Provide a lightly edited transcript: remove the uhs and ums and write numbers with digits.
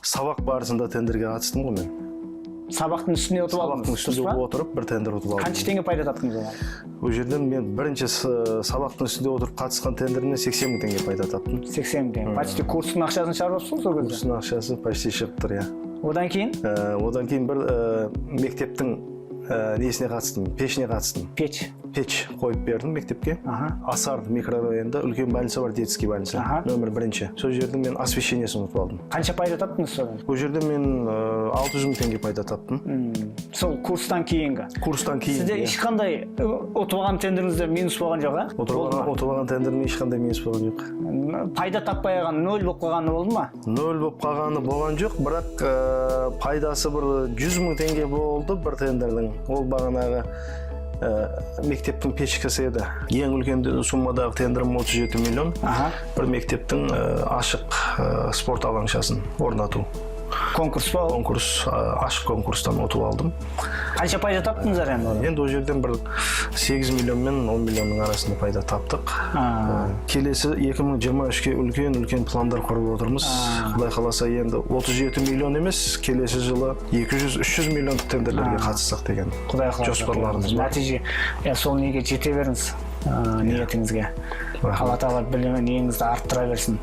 сабақ барысында тендерге қатыстым ғой мен. Сабақтың үстіне отырып алдыңыз. Сабақтың үстінде отырып бір тендер ұтып алдым. Қанша теңге пайда таптыңыз оған? Ол жерден мен бірінші сабақтың үстінде отырып қатысқан тендеріне 80 мың теңге пайда таптым. 80 мың теңге. Почти курстың ақшасын шығарыпсыз сол кезде? Курстың ақшасы почти шығып тұр, иә. Одан кейін бір мектептің несіне қатыстым, пешіне қатыстым. Печ қойып бердім мектепке. Асарды микрорайонында үлкен больница бар, детский больница, нөмір 1. Сол жерде мен освещениесін ұтып алдым. Қанша пайда таптыңыз содан? Ол жерде мен 600 мың теңге пайда таптым. Сол курстан кейінгі? Курстан кейінгі. Сізде ешқандай ұтып алған тендеріңізде минус болған жоқ, а? Ұтып алған тендерімде ешқандай минус болған жоқ. Пайда таппай қалған 0 болып қалғаны болды ма? 0 болып қалғаны болған жоқ, бірақ пайдасы бір 100 мың теңге болды бір тендердің. Ол бағанағы мектептің печкасы еді. Ең үлкен суммадағы тендерім 37 миллион. Бір мектептің ашық спорт алаңшасын орнату. Конкурс па? Конкурс, ашық конкурстан ұтып алдым. Қанша пайда таптыңыздар енді? Енді ол жерден бір 8 миллион мен 10 миллионның арасында пайда таптық. Келесі 2023-ке үлкен пландар құрып отырмыз. Құдай қаласа енді 37 миллион емес, келесі жылы 200-300 миллион тендерлерге қатыссақ деген жоспарларымыз бар. Нәтиже, сол неге жете беріңіз ниетіңізге. Алла тағала білімі неңізді арттыра берсін.